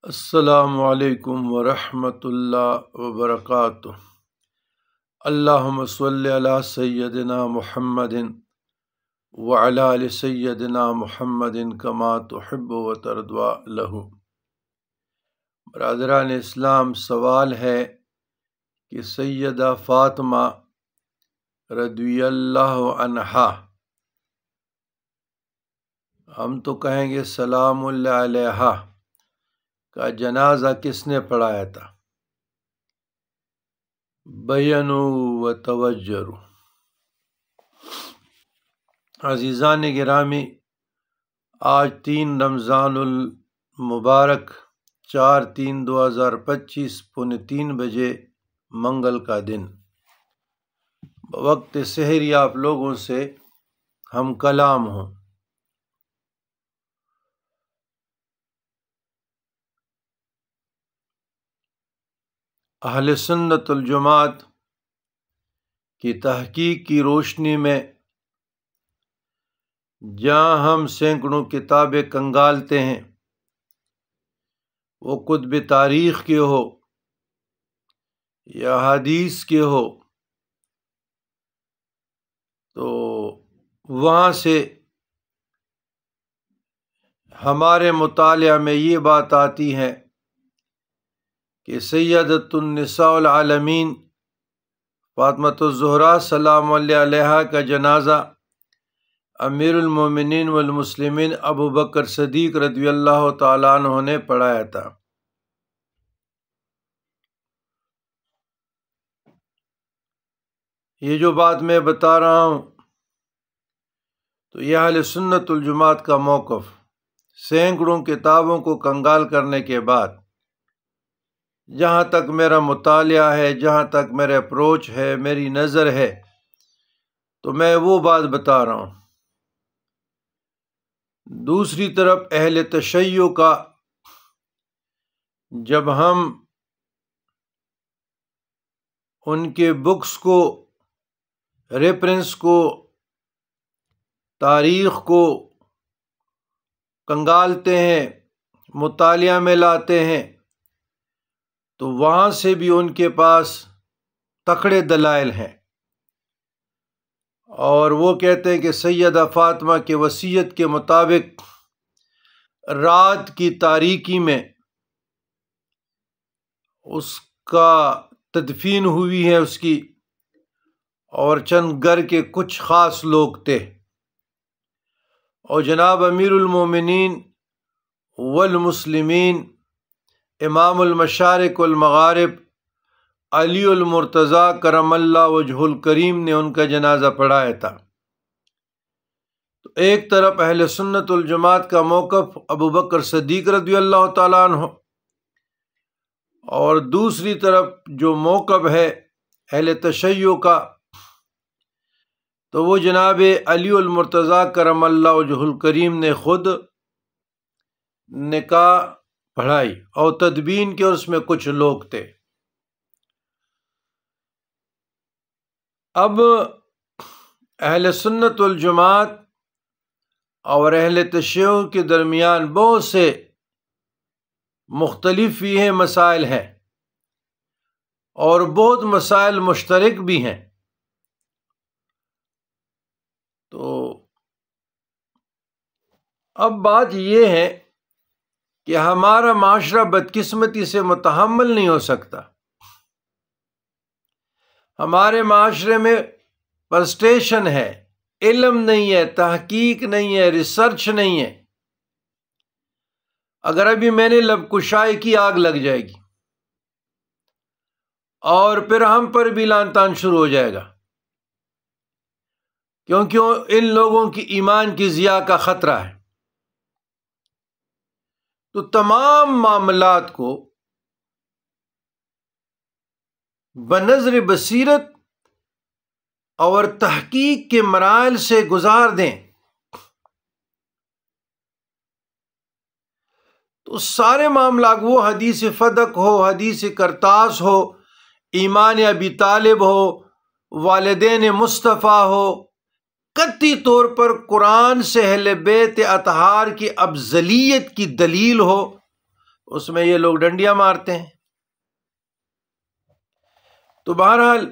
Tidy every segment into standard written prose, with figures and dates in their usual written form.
السلام علیکم ورحمۃ اللہ وبرکاتہ۔ اللہم صلی علی سیدنا محمد وعلی آل سیدنا محمد کما تحب و ترضی لہ۔ برادران اسلام، سوال ہے کہ سیدہ فاطمہ رضی اللہ عنہا، ہم تو کہیں گے سلام اللہ علیہا، کا جنازہ کس نے پڑھایا تھا؟ بینوا و توجروا۔ عزیزان گرامی، آج 3 رمضان المبارک 4/3/2025 پونے 3 بجے منگل کا دن، وقت سحری آپ لوگوں سے ہم کلام ہوں۔ اہل سنت الجماعت کی تحقیق کی روشنی میں جہاں ہم سینکڑوں کتابیں کنگالتے ہیں، وہ کتب تاریخ کے ہو یا حدیث کے ہو، تو وہاں سے ہمارے مطالعہ میں یہ بات آتی ہے کہ سیدۃ النساء العالمین فاطمۃ الزہرا سلام اللہ علیہا کا جنازہ امیر المومنین والمسلمین ابو بکر صدیق رضی اللہ تعالیٰ عنہ نے پڑھایا تھا۔ یہ جو بات میں بتا رہا ہوں تو یہ اہل سنت الجماعت کا موقف، سینکڑوں کتابوں کو کنگال کرنے کے بعد، جہاں تک میرا مطالعہ ہے، جہاں تک میرا اپروچ ہے، میری نظر ہے، تو میں وہ بات بتا رہا ہوں۔ دوسری طرف اہل تشیع کا، جب ہم ان کے بکس کو، ریفرنس کو، تاریخ کو کنگالتے ہیں، مطالعہ میں لاتے ہیں، تو وہاں سے بھی ان کے پاس تکڑے دلائل ہیں، اور وہ کہتے ہیں کہ سیدہ فاطمہ کے وصیت کے مطابق رات کی تاریکی میں اس کا تدفین ہوئی ہے اس کی، اور چند گھر کے کچھ خاص لوگ تھے، اور جناب امیر المومنین والمسلمین امام المشارق والمغارب علی المرتضیٰ کرم اللہ وجہ الکریم نے ان کا جنازہ پڑھایا تھا۔ تو ایک طرف اہل سنت الجماعت کا موقف ابو بکر صدیق رضی اللہ تعالیٰ عنہ، اور دوسری طرف جو موقف ہے اہل تشیع کا، تو وہ جناب علی المرتضیٰ کرم اللہ وجہ الکریم نے خود نکاح پڑھائی اور تدبین کے، اور اس میں کچھ لوگ تھے۔ اب اہل سنت والجماعت اور اہل تشیع کے درمیان بہت سے مختلف یہ مسائل ہیں، اور بہت مسائل مشترک بھی ہیں۔ تو اب بات یہ ہے کہ ہمارا معاشرہ بدقسمتی سے متحمل نہیں ہو سکتا۔ ہمارے معاشرے میں فرسٹریشن ہے، علم نہیں ہے، تحقیق نہیں ہے، ریسرچ نہیں ہے۔ اگر ابھی میں نے لب کشائی کی، آگ لگ جائے گی، اور پھر ہم پر بھی لعن طعن شروع ہو جائے گا، کیونکہ ان لوگوں کی ایمان کی ضیاع کا خطرہ ہے۔ تو تمام معاملات کو بنظر بصیرت اور تحقیق کے مراحل سے گزار دیں، تو سارے معاملات، وہ حدیث فدق ہو، حدیث کرتاس ہو، ایمان ابی طالب ہو، والدین مصطفیٰ ہو، قطعی طور پر قرآن سے اہل بیت اطہار کی افضلیت کی دلیل ہو، اس میں یہ لوگ ڈنڈیاں مارتے ہیں۔ تو بہرحال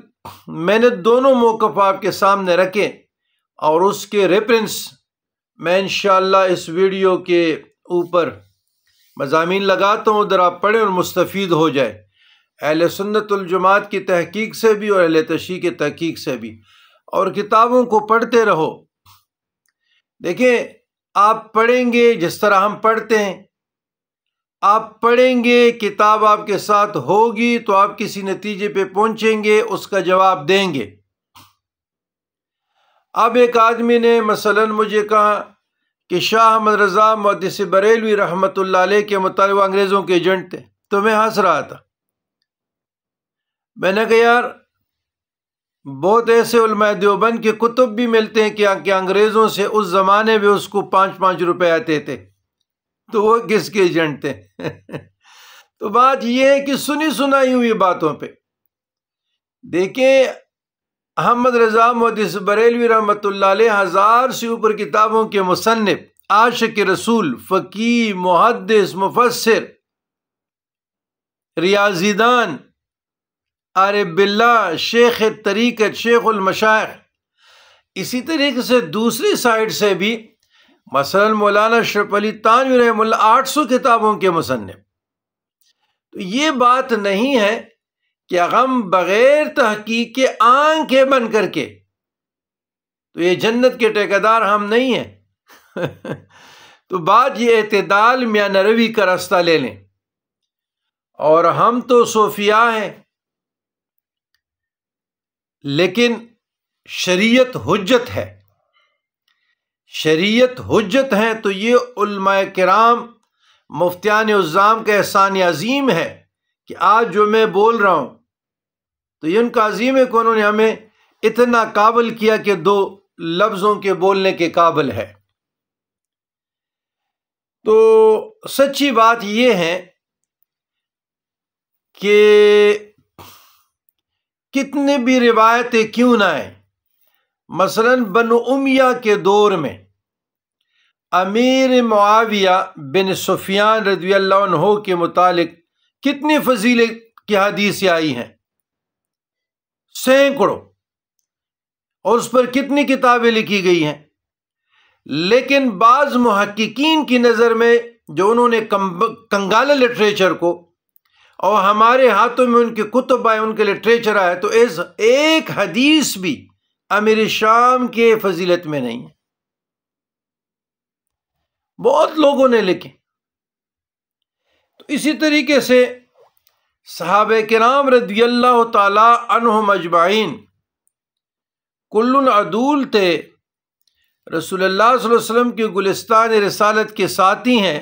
میں نے دونوں موقف آپ کے سامنے رکھے اور اس کے ریفرنس میں انشاءاللہ اس ویڈیو کے اوپر مضامین لگاتا ہوں، ادھر آپ پڑھیں اور مستفید ہو جائے، اہل سنت الجماعت کی تحقیق سے بھی اور اہل تشیع کی تحقیق سے بھی، اور کتابوں کو پڑھتے رہو۔ دیکھیں، آپ پڑھیں گے جس طرح ہم پڑھتے ہیں، آپ پڑھیں گے، کتاب آپ کے ساتھ ہوگی تو آپ کسی نتیجے پہ پہنچیں گے، اس کا جواب دیں گے۔ اب ایک آدمی نے مثلا مجھے کہا کہ شاہ احمد رضا محدث بریلوی رحمۃ اللہ علیہ کے مطابق انگریزوں کے ایجنٹ تھے، تو میں ہنس رہا تھا۔ میں نے کہا یار، بہت ایسے علماء دیوبند کے کتب بھی ملتے ہیں کہ انگریزوں سے اس زمانے میں اس کو 5 روپے آتے تھے، تو وہ کس کے ایجنٹ تھے؟ تو بات یہ ہے کہ سنی سنائی ہوئی باتوں پہ دیکھیں، احمد رضا محدث بریلوی رحمۃ اللہ علیہ 1000 سے اوپر کتابوں کے مصنف، عاشق رسول، فقیہ، محدث، مفسر، ریاضی دان، عارف باللہ، شیخ طریقت، شیخ المشائخ۔ اسی طریقے سے دوسری سائڈ سے بھی مثلا مولانا اشرف علی تھانوی رحمہ اللہ 800 کتابوں کے مصنف۔ تو یہ بات نہیں ہے کہ ہم بغیر تحقیق کے آنکھیں بند کر کے، تو یہ جنت کے ٹھیکیدار ہم نہیں ہیں۔ تو بات یہ اعتدال میاں روی کا راستہ لے لیں، اور ہم تو صوفیاء ہیں، لیکن شریعت حجت ہے، شریعت حجت ہے، تو یہ علماء کرام مفتیان عظام کا احسان عظیم ہے کہ آج جو میں بول رہا ہوں تو یہ ان کا عظیم ہے کہ انہوں نے ہمیں اتنا قابل کیا کہ 2 لفظوں کے بولنے کے قابل ہے۔ تو سچی بات یہ ہے کہ کتنے بھی روایتیں کیوں نہ ہیں، مثلا بنو امیہ کے دور میں امیر معاویہ بن سفیان رضی اللہ عنہ کے متعلق کتنی فضیلت کی حدیثیں آئی ہیں، سینکڑوں، اور اس پر کتنی کتابیں لکھی گئی ہیں، لیکن بعض محققین کی نظر میں جو انہوں نے کنگالا لٹریچر کو، اور ہمارے ہاتھوں میں ان کے کتب آئے، ان کے لٹریچر آئے، تو ایک حدیث بھی امیر شام کے فضیلت میں نہیں ہے۔ بہت لوگوں نے لکھے۔ تو اسی طریقے سے صحابہ کرام رضی اللہ تعالی عنہم اجمعین کل عدول تھے، رسول اللہ صلی اللہ علیہ وسلم کے گلستان رسالت کے ساتھی ہیں،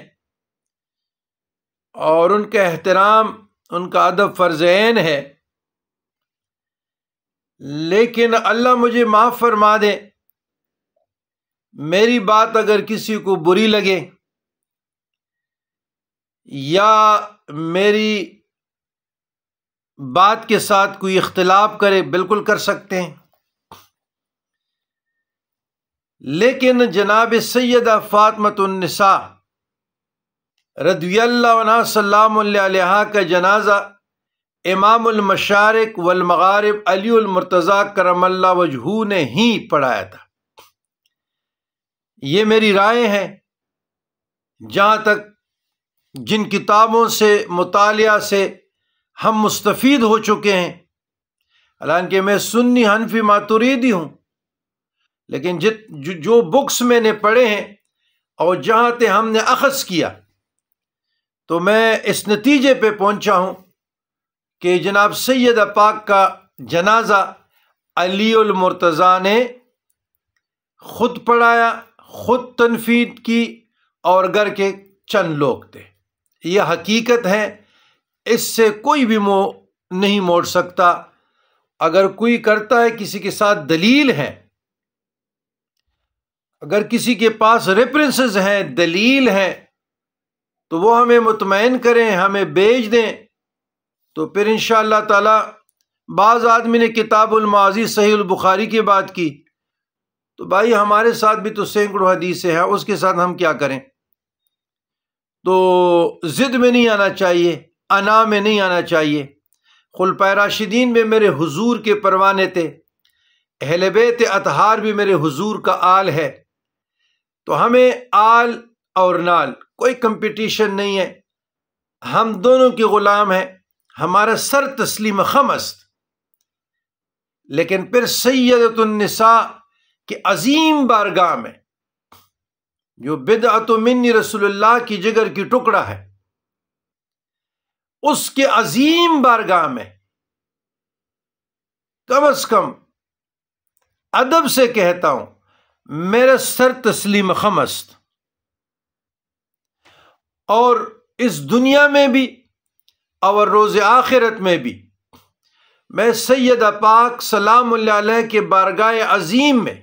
اور ان کا احترام، ان کا ادب فرض عین ہے۔ لیکن اللہ مجھے معاف فرما دے، میری بات اگر کسی کو بری لگے یا میری بات کے ساتھ کوئی اختلاف کرے، بالکل کر سکتے ہیں، لیکن جناب سیدہ فاطمۃ النساء رضی اللہ عنہا سلام اللہ علیہا کا جنازہ امام المشارق والمغارب علی المرتضیٰ کرم اللہ وجہہ نے ہی پڑھایا تھا۔ یہ میری رائے ہے، جہاں تک جن کتابوں سے، مطالعہ سے ہم مستفید ہو چکے ہیں، حالانکہ میں سنی حنفی ماتریدی ہوں، لیکن جو بکس میں نے پڑھے ہیں اور جہاں تے ہم نے اخذ کیا، تو میں اس نتیجے پہ پہنچا ہوں کہ جناب سید پاک کا جنازہ علی المرتضیٰ نے خود پڑھایا، خود تنفید کی، اور گھر کے چند لوگ تھے۔ یہ حقیقت ہے، اس سے کوئی بھی منہ نہیں موڑ سکتا۔ اگر کوئی کرتا ہے، کسی کے ساتھ دلیل ہے، اگر کسی کے پاس ریفرنسز ہیں، دلیل ہے، تو وہ ہمیں مطمئن کریں، ہمیں بھیج دیں، تو پھر انشاءاللہ تعالی بعض آدمی نے کتاب المغازی صحیح البخاری کی بات کی، تو بھائی ہمارے ساتھ بھی تو سینکڑوں حدیثیں ہیں، اس کے ساتھ ہم کیا کریں؟ تو ضد میں نہیں آنا چاہیے، انا میں نہیں آنا چاہیے۔ خلفائے راشدین میں میرے حضور کے پروانے تھے، اہل بیت اطہار بھی میرے حضور کا آل ہے، تو ہمیں آل اور نال کوئی کمپٹیشن نہیں ہے، ہم دونوں کے غلام ہیں، ہمارا سر تسلیم خم است۔ لیکن پھر سیدۃ النساء کے عظیم بارگاہ میں، جو بدعت منی رسول اللہ کی جگر کی ٹکڑا ہے، اس کے عظیم بارگاہ میں کم از کم ادب سے کہتا ہوں، میرا سر تسلیم خم است۔ اور اس دنیا میں بھی اور روز آخرت میں بھی میں سیدہ پاک سلام اللہ علیہ کے بارگاہ عظیم میں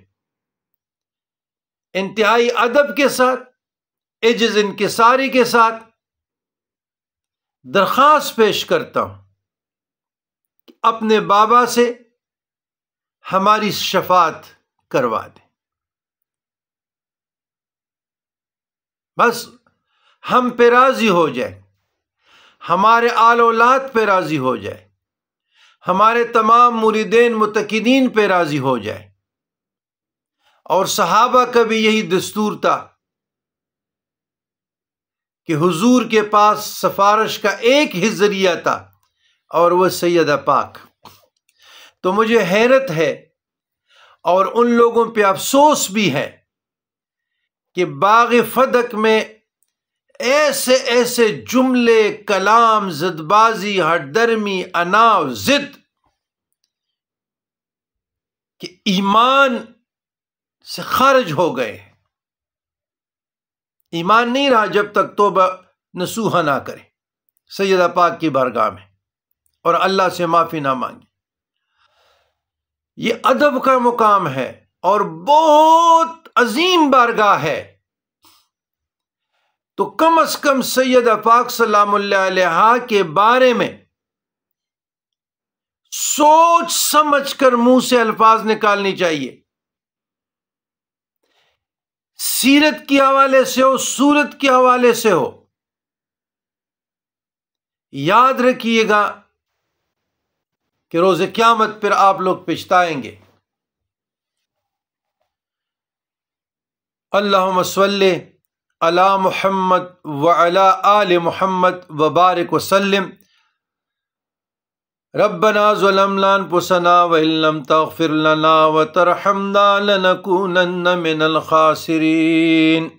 انتہائی ادب کے ساتھ، عجز انکساری کے ساتھ درخواست پیش کرتا ہوں کہ اپنے بابا سے ہماری شفاعت کروا دیں، بس ہم پہ راضی ہو جائے، ہمارے آل اولاد پہ راضی ہو جائے، ہمارے تمام مریدین متقدین پہ راضی ہو جائے۔ اور صحابہ کا بھی یہی دستور تھا کہ حضور کے پاس سفارش کا ایک ہی ذریعہ تھا، اور وہ سیدہ پاک۔ تو مجھے حیرت ہے اور ان لوگوں پہ افسوس بھی ہے کہ باغ فدق میں ایسے ایسے جملے، کلام، زد بازی، ہٹ درمی، انا و ضد کہ ایمان سے خارج ہو گئے۔ ایمان نہیں رہا جب تک توبہ نصوحہ نہ کرے سیدہ پاک کی بارگاہ میں اور اللہ سے معافی نہ مانگے۔ یہ ادب کا مقام ہے اور بہت عظیم بارگاہ ہے، تو کم از کم سیدہ پاک سلام اللہ علیہا کے بارے میں سوچ سمجھ کر منہ سے الفاظ نکالنی چاہیے، سیرت کے حوالے سے ہو، صورت کے حوالے سے ہو۔ یاد رکھیے گا کہ روز قیامت پھر آپ لوگ پچھتائیں گے۔ اللہم صلی علی محمد وعلی آل محمد وبارک وسلم۔ ربنا ظلمنا انفسنا وان لم تغفر لنا وترحمنا لنكونن من الخاسرین۔